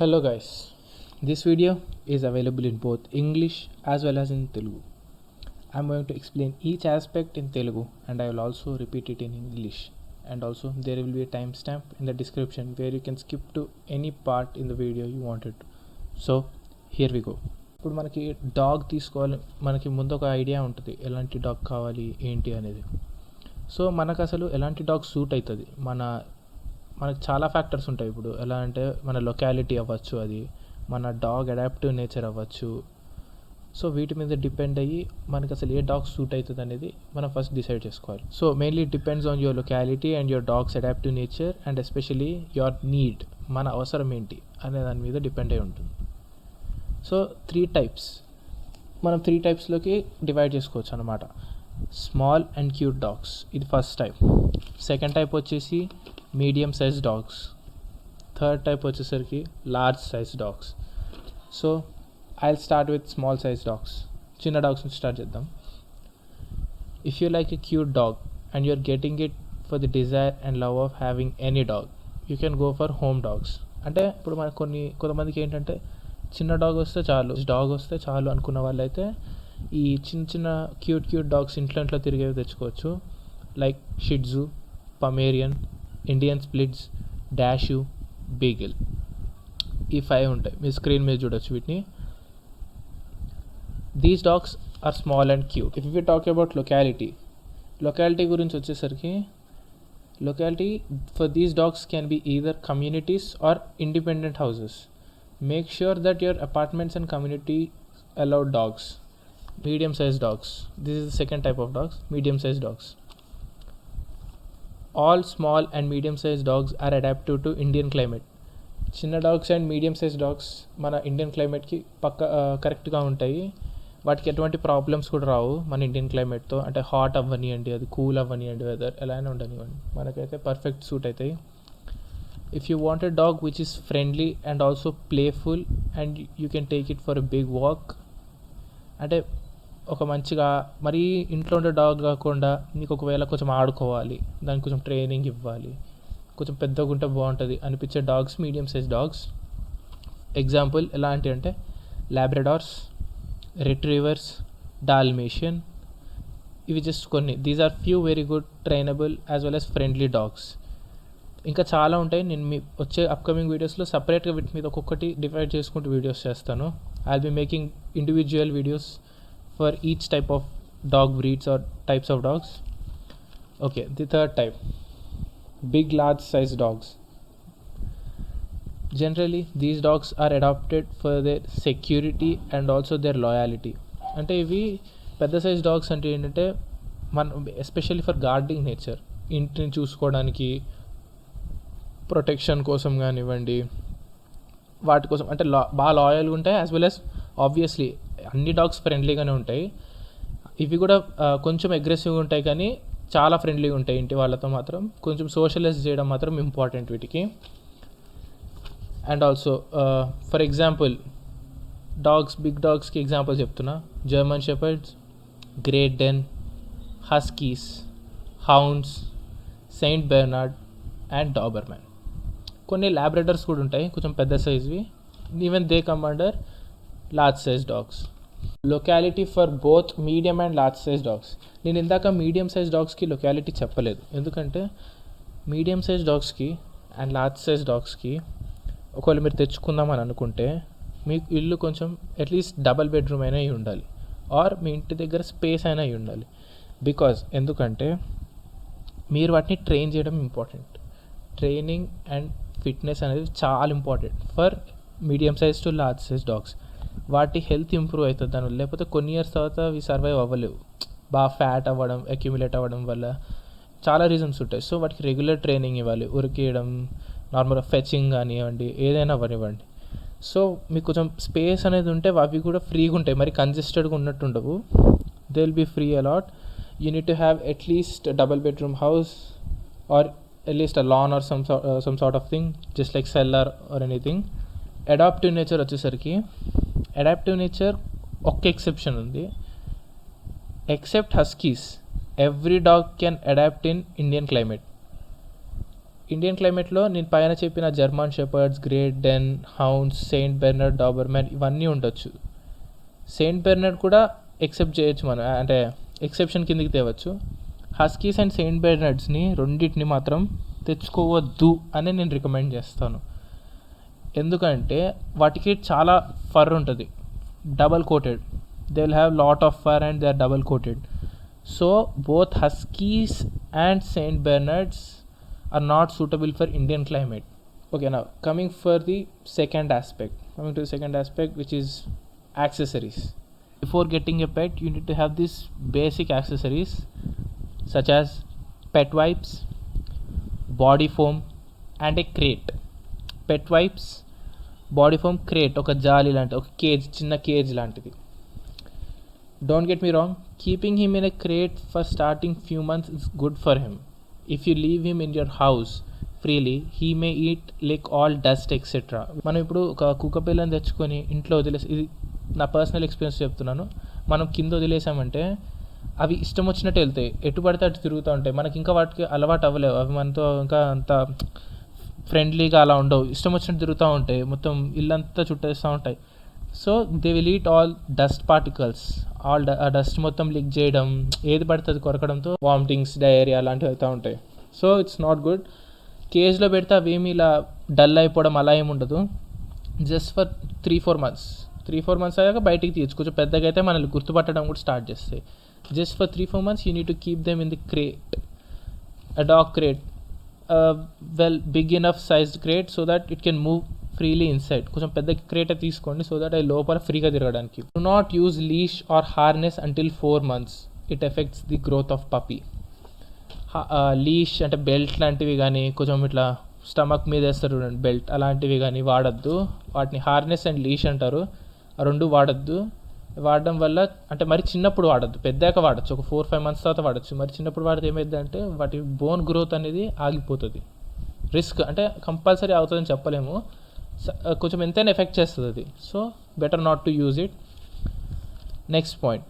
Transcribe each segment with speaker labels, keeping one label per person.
Speaker 1: Hello guys, this video is available in both English as well as in Telugu. I am going to explain each aspect in Telugu and I will also repeat it in English, and also there will be a timestamp in the description where you can skip to any part in the video you wanted to. So here we go. ఇప్పుడు మనకి dog తీసుకోవాలి, మనకి ముందు ఒక idea ఉంటుంది ఎలాంటి dog కావాలి ఏంటి అనేది. సో మనకు అసలు ఎలాంటి డాగ్ సూట్ అవుతుంది, మనకు చాలా ఫ్యాక్టర్స్ ఉంటాయి. ఇప్పుడు ఎలా అంటే మన లొకాలిటీ అవ్వచ్చు, అది మన డాగ్ అడాప్టివ్ నేచర్ అవ్వచ్చు. సో వీటి మీద డిపెండ్ అయ్యి మనకు అసలు ఏ డాగ్ సూట్ అవుతుంది అనేది మనం ఫస్ట్ డిసైడ్ చేసుకోవాలి. So mainly it depends on your locality and your dogs adaptive nature and especially your need, మన అవసరం ఏంటి అనే దాని మీద డిపెండ్ అయి ఉంటుంది. సో 3 types మనం 3 typesలోకి డివైడ్ చేసుకోవచ్చు అనమాట. స్మాల్ అండ్ క్యూట్ డాగ్స్, ఇది ఫస్ట్ టైప్. సెకండ్ టైప్ వచ్చేసి medium size dogs. Third type వచ్చేసరికి large size dogs. So I'll start with small size dogs. చిన్న డాగ్స్ నుంచి స్టార్ట్ చేద్దాం. If you like a cute dog and you're getting it for the desire and love of having any dog, you can go for home dogs. అంటే ఇప్పుడు మనకు కొంతమందికి ఏంటంటే చిన్న dog వస్తే చాలు అనుకున్న వాళ్ళైతే ఈ చిన్న క్యూట్ డాగ్స్ ఇంట్లో తిరిగేవి తెచ్చుకోవచ్చు. Like shih tzu, pomeranian, Indian spitz, dachshund, beagle. ఈ 5 ఉంటాయి, మీ స్క్రీన్ మీద చూడొచ్చు వీటిని. These dogs are small and cute. If you talk about locality గురించి వచ్చేసరికి, locality for these dogs can be either communities or independent houses. Make sure that your apartments and community allow dogs. Medium sized dogs, this is the second type of dogs, medium sized dogs. All small and medium sized dogs are adaptive to Indian climate. చిన్న dogs and medium size dogs మన Indian క్లైమేట్కి కరెక్ట్గా ఉంటాయి. వాటికి ఎటువంటి problems కూడా రావు మన Indian క్లైమేట్తో. అంటే hot అవ్వనివ్వండి, అది కూల్ అవ్వనివ్వండి, వెదర్ ఎలా అయినా ఉండనివ్వండి, మనకైతే పర్ఫెక్ట్ సూట్ అవుతాయి. If you want a dog which is friendly and also playful and you can take it for a big walk, అంటే ఒక మంచిగా మరీ ఇంట్లో ఉండే డాగ్ కాకుండా నీకు ఒకవేళ కొంచెం ఆడుకోవాలి, దానికి కొంచెం ట్రైనింగ్ ఇవ్వాలి, కొంచెం పెద్దగా ఉంటే బాగుంటుంది అనిపించే dogs medium size dogs. Example ఎలాంటి అంటే లాబ్రడార్స్, రిట్రీవర్స్, డాల్మేషియన్. ఇవి జస్ట్ కొన్ని. These are few very good trainable as well as friendly dogs. ఇంకా చాలా ఉంటాయి. నేను మీ వచ్చే అప్కమింగ్ వీడియోస్లో సపరేట్గా వీటి మీద ఒక్కొక్కటి డివైడ్ చేసుకుంటూ వీడియోస్ చేస్తాను. I will be making individual videos for each type of dog breeds or types of dogs. Okay, the third type, big large size dogs. Generally these dogs are adapted for their security and also their loyalty. అంటే ఇవి పెద్ద size dogs అంటే ఏంటంటే especially for guarding nature, ఇంటిని చూసుకోవడానికి, protection కోసం కానివ్వండి, వాటి కోసం అంటే బాగా లాయల్గా ఉంటాయి. యాజ్ వెల్ యాజ్ ఆబ్వియస్లీ అన్ని డాగ్స్ ఫ్రెండ్లీగానే ఉంటాయి. ఇవి కూడా కొంచెం అగ్రెసివ్గా ఉంటాయి కానీ చాలా ఫ్రెండ్లీగా ఉంటాయి ఇంటి వాళ్ళతో మాత్రం. కొంచెం సోషలైజ్ చేయడం మాత్రం ఇంపార్టెంట్ వీటికి. And also for example big డాగ్స్కి ఎగ్జాంపుల్ చెప్తున్నా. German shepherds, great Dane, huskies, hounds, Saint Bernard and Doberman. కొన్ని ల్యాబ్రడర్స్ కూడా ఉంటాయి కొంచెం పెద్ద సైజ్వి. Even they come under large size dogs. Locality for both medium and large size dogs. నేను ఇందాక మీడియం సైజ్ డాగ్స్కి లొకాలిటీ చెప్పలేదు, ఎందుకంటే మీడియం సైజ్ డాగ్స్కి అండ్ లార్జ్ సైజ్ డాగ్స్కి ఒకవేళ మీరు తెచ్చుకుందామని అనుకుంటే మీకు ఇల్లు కొంచెం అట్లీస్ట్ డబల్ బెడ్రూమ్ అయినా అయి ఉండాలి, ఆర్ మీ ఇంటి దగ్గర స్పేస్ అయినా అయి ఉండాలి. ఎందుకంటే మీరు వాటిని ట్రైన్ చేయడం ఇంపార్టెంట్. ట్రైనింగ్ అండ్ ఫిట్నెస్ అనేది చాలా important for medium size to large size dogs. వాటి హెల్త్ ఇంప్రూవ్ అవుతుంది దానివల్ల. లేకపోతే కొన్ని ఇయర్స్ తర్వాత అవి సర్వైవ్ అవ్వలేవు, బాగా ఫ్యాట్ అవ్వడం, అక్యుములేట్ అవ్వడం వల్ల చాలా రీజన్స్ ఉంటాయి. సో వాటికి రెగ్యులర్ ట్రైనింగ్ ఇవ్వాలి, ఉరికేయడం, నార్మల్గా ఫెచింగ్ కానివ్వండి, ఏదైనా అవ్వనివ్వండి. సో మీకు కొంచెం స్పేస్ అనేది ఉంటే అవి కూడా ఫ్రీగా ఉంటాయి, మరి కంజెస్టెడ్గా ఉన్నట్టు ఉండవు. They will be free a lot. You need to have at least a double bedroom house or at least a lawn or some sort of thing, just like cellar or anything. Adaptive nature వచ్చేసరికి, adaptive nature ఒక్క exception ఉంది. Except huskies, every dog can adapt in Indian climate. Indian క్లైమేట్లో నేను పైన చెప్పిన German shepherds, great Dane, hounds, Saint Bernard, Doberman ఇవన్నీ ఉండొచ్చు. Saint బెర్నర్డ్ కూడా ఎక్సెప్ట్ చేయొచ్చు మనం, అంటే ఎక్సెప్షన్ కిందకి తేవచ్చు. హస్కీస్ అండ్ సెయింట్ బెర్నర్డ్స్ని రెండింటిని మాత్రం తెచ్చుకోవద్దు అని నేను రికమెండ్ చేస్తాను. ఎందుకంటే వాటికి చాలా ఫర్ ఉంటుంది, double coated. They will have lot of fur and they are double coated. So both huskies and Saint Bernards are not suitable for Indian climate. Okay, now coming to the second aspect, which is accessories. Before getting a pet, you need to have these basic accessories such as pet wipes, body foam and a crate. Pet wipes, body foam, crate, oka jali lanti, oka cage, chinna cage lantidi. Don't get me wrong, keeping him in a crate for starting few months is good for him. If you leave him in your house freely, he may eat, lick all dust, etc. మనం ఇప్పుడు ఒక కుక్క పిల్లని తెచ్చుకొని ఇంట్లో వదిలేసి, ఇది నా పర్సనల్ ఎక్స్పీరియన్స్ చెప్తున్నాను, మనం కింద వదిలేసామంటే అవి ఇష్టం వచ్చినట్టు వెళ్తాయి, ఎటు పడితే అటు తిరుగుతూ ఉంటాయి. మనకి ఇంకా వాటికి అలవాటు అవ్వలేవు, అవి మనతో ఇంకా అంత ఫ్రెండ్లీగా అలా ఉండవు, ఇష్టం వచ్చినట్టు తిరుగుతూ ఉంటాయి, మొత్తం ఇల్లంతా చుట్టేస్తూ ఉంటాయి. So they will eat all dust particles, ఆ డస్ట్ మొత్తం లీక్ చేయడం, ఏది పడుతుంది కొరకడంతో వామిటింగ్స్, డయేరియా అలాంటివి అవుతూ ఉంటాయి. So it's not good. కేజ్లో పెడితే అవేమి ఇలా డల్ అయిపోవడం అలా ఏమి ఉండదు. జస్ట్ ఫర్ 3-4 months అయ్యాక బయటికి తీయచ్చు. కొంచెం పెద్దగా అయితే మనల్ని గుర్తుపట్టడం కూడా స్టార్ట్ చేస్తాయి. Just for 3-4 months you need to keep them in the crate, a dog crate, big enough sized crate, so that it can move freely inside. కొంచెం పెద్ద క్రేట్ తీసుకోండి, సో దట్ అది లోపల ఫ్రీగా తిరగడానికి. Do not use leash or harness until 4 months. It effects the growth of puppy. Leash అంటే belt లాంటివి కానీ, కొంచెం ఇట్లా స్టమక్ మీద వేస్తారు చూడండి బెల్ట్, అలాంటివి కానీ వాడద్దు. వాటిని హార్నెస్ అండ్ లీష్ అంటారు. ఆ రెండు వాడద్దు. వాడడం వల్ల అంటే మరి చిన్నప్పుడు వాడద్దు, పెద్దాక వాడచ్చు, ఒక 4-5 months తర్వాత వాడచ్చు. మరి చిన్నప్పుడు వాడితే ఏమైందంటే వాటి బోన్ గ్రోత్ అనేది ఆగిపోతుంది. రిస్క్ అంటే కంపల్సరీ అవుతుందని చెప్పలేము, కొంచెం ఎంతైనా ఎఫెక్ట్ చేస్తుంది అది. So better not to use it. Next point,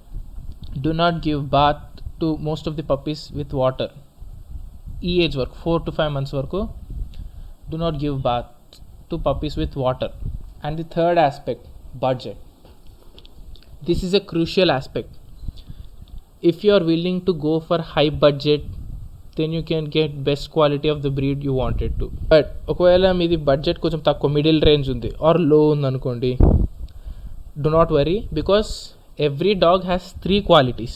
Speaker 1: do not give bath to most of the puppies with water. ఈ ఏజ్ వరకు 4 to 5 months వరకు do not give bath to puppies with water. And the third aspect, budget. This is a crucial aspect. If you are willing to go for high budget, then you can get best quality of the breed you wanted to. But ఒకవేళ మీది budget కొంచెం తక్కువ, middle range ఉంది are లో ఉంది అనుకోండి, do not worry, because every dog has 3 qualities: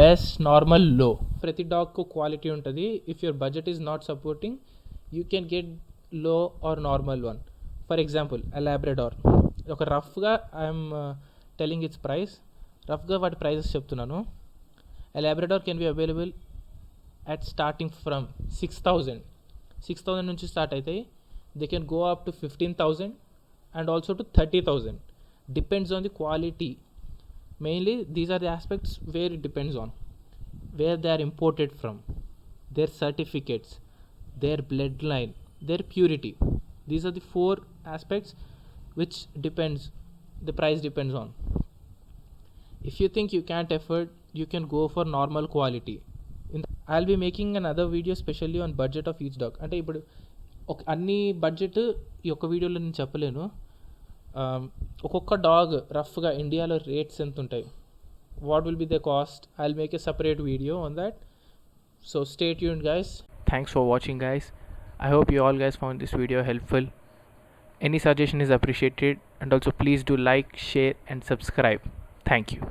Speaker 1: best, normal, low. ప్రతి డాగ్కు క్వాలిటీ ఉంటుంది. If your budget is not supporting, you can get low or normal one. For example a Labrador, ఒక రఫ్గా I'm telling it's price, రఫ్గా వాటి prices చెప్తున్నాను. a Labrador can be available at starting from 6,000 నుంచి start అవుతాయి. They can go up to 15,000 and also to 30,000. Depends on the quality. Mainly these are the aspects where it depends on where they are imported from, their certificates, their blood line, their purity. These are the 4 aspects which depends, the price depends on. If you think you can't afford, you can go for normal quality. I'll be making another video specially on budget of each dog. అంటే ఇప్పుడు అన్ని budget ఈ ఒక్క వీడియోలో నేను చెప్పలేను. ఒక్కొక్క dog రఫ్గా ఇండియాలో రేట్స్ ఎంత ఉంటాయి, what will be the cost, I will make a separate video on that. So stay tuned guys. Thanks for watching guys. I hope you all guys found this video helpful. Any suggestion is appreciated, and also please do like, share and subscribe. Thank you.